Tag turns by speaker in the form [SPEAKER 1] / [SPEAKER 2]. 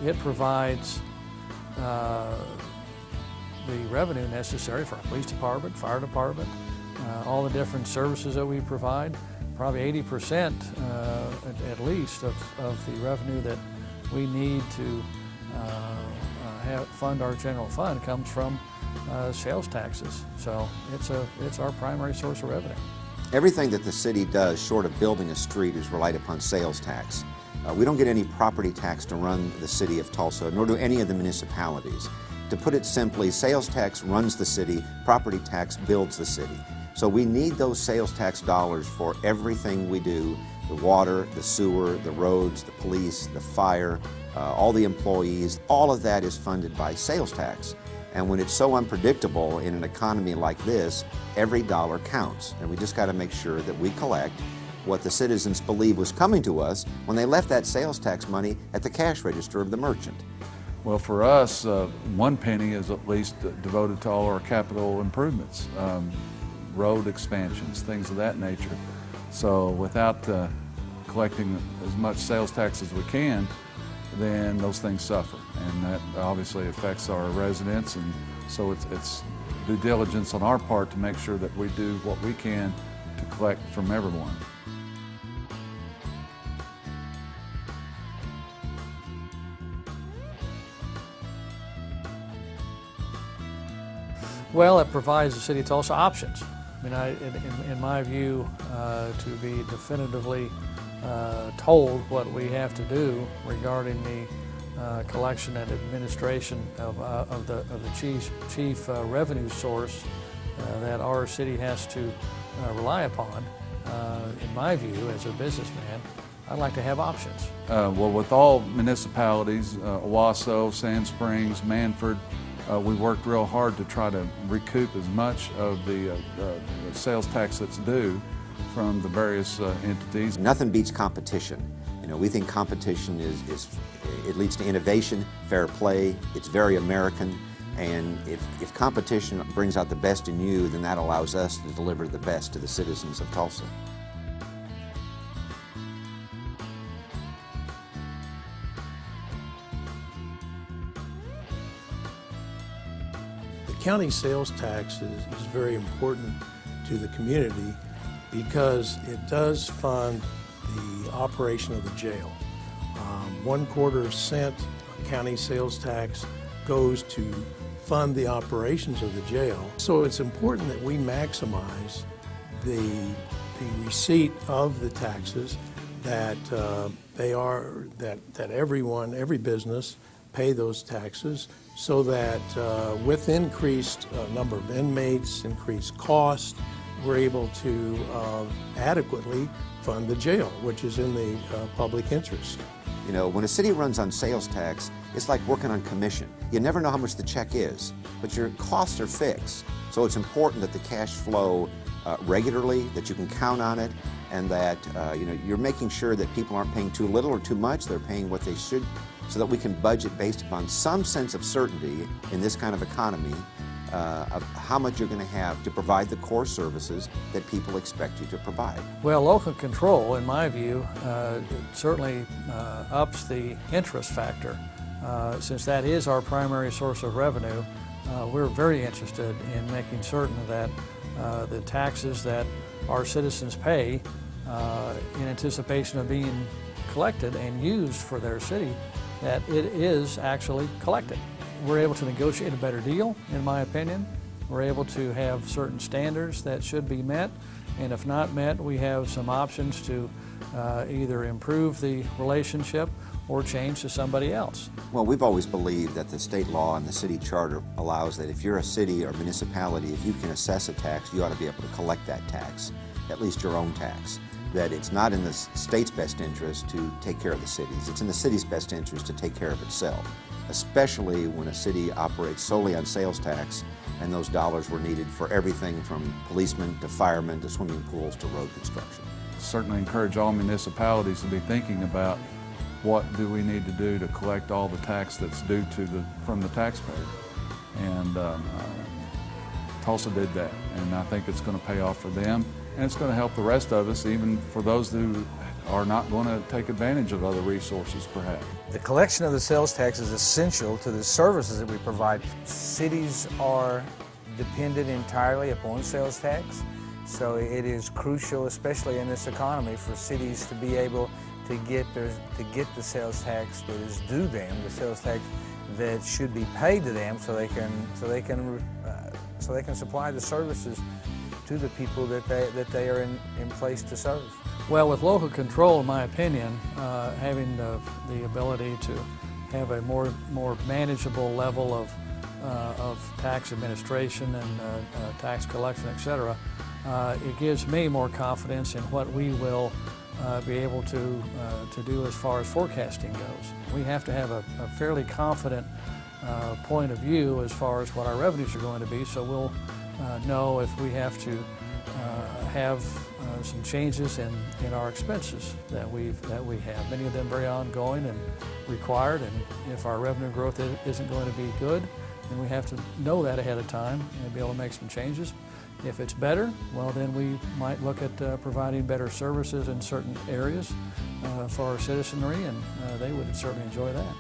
[SPEAKER 1] it provides the revenue necessary for our police department, fire department, all the different services that we provide. Probably 80% at least of the revenue that we need to fund our general fund comes from sales taxes. So it's our primary source of revenue.
[SPEAKER 2] Everything that the city does short of building a street is relied upon sales tax. We don't get any property tax to run the city of Tulsa, nor do any of the municipalities. To put it simply, sales tax runs the city, property tax builds the city. So we need those sales tax dollars for everything we do: the water, the sewer, the roads, the police, the fire, all the employees. All of that is funded by sales tax. And when it's so unpredictable in an economy like this, every dollar counts. And we just got to make sure that we collect what the citizens believe was coming to us when they left that sales tax money at the cash register of the merchant.
[SPEAKER 3] Well, for us, 1 penny is at least devoted to all our capital improvements, road expansions, things of that nature. So without collecting as much sales tax as we can, then those things suffer, and that obviously affects our residents. And so it's due diligence on our part to make sure that we do what we can to collect from everyone.
[SPEAKER 1] Well, it provides the city of Tulsa options. I mean, in my view, to be definitively told what we have to do regarding the collection and administration of the chief revenue source that our city has to rely upon, in my view, as a businessman, I'd like to have options.
[SPEAKER 3] Well, with all municipalities, Owasso, Sand Springs, Manford, we worked real hard to try to recoup as much of the sales tax that's due from the various entities.
[SPEAKER 2] Nothing beats competition. You know, we think competition it leads to innovation, fair play. It's very American, and if competition brings out the best in you, then that allows us to deliver the best to the citizens of Tulsa.
[SPEAKER 4] The county sales tax is very important to the community because it does fund the operation of the jail. 1/4 cent county sales tax goes to fund the operations of the jail. So it's important that we maximize the receipt of the taxes, that that every business pay those taxes, so that with increased number of inmates, increased cost, we're able to adequately fund the jail, which is in the public interest.
[SPEAKER 2] You know, when a city runs on sales tax, it's like working on commission. You never know how much the check is, but your costs are fixed. So it's important that the cash flow regularly, that you can count on it, and that you know, you're making sure that people aren't paying too little or too much, they're paying what they should, so that we can budget based upon some sense of certainty in this kind of economy of how much you're going to have to provide the core services that people expect you to provide.
[SPEAKER 1] Well, local control, in my view, certainly ups the interest factor. Since that is our primary source of revenue, we're very interested in making certain that the taxes that our citizens pay in anticipation of being collected and used for their city, that it is actually collected. We're able to negotiate a better deal, in my opinion. We're able to have certain standards that should be met, and if not met, we have some options to either improve the relationship or change to somebody else.
[SPEAKER 2] Well, we've always believed that the state law and the city charter allows that if you're a city or municipality, if you can assess a tax, you ought to be able to collect that tax, at least your own tax. That it's not in the state's best interest to take care of the cities. It's in the city's best interest to take care of itself, especially when a city operates solely on sales tax and those dollars were needed for everything from policemen to firemen to swimming pools to road construction.
[SPEAKER 3] Certainly encourage all municipalities to be thinking about what do we need to do to collect all the tax that's due from the taxpayer. And Tulsa did that, and I think it's going to pay off for them, and it's going to help the rest of us, even for those who are not going to take advantage of other resources perhaps.
[SPEAKER 5] The collection of the sales tax is essential to the services that we provide. Cities are dependent entirely upon sales tax, so it is crucial, especially in this economy, for cities to be able to get the sales tax that is due them, the sales tax that should be paid to them, so they can supply the services to the people that they are in place to serve.
[SPEAKER 1] Well, with local control, in my opinion, having the ability to have a more manageable level of tax administration and tax collection, etc., it gives me more confidence in what we will be able to do as far as forecasting goes. We have to have a fairly confident point of view as far as what our revenues are going to be, so we'll know if we have to have some changes in our expenses that we have. Many of them very ongoing and required, and if our revenue growth isn't going to be good, then we have to know that ahead of time and be able to make some changes. If it's better, well, then we might look at providing better services in certain areas for our citizenry, and they would certainly enjoy that.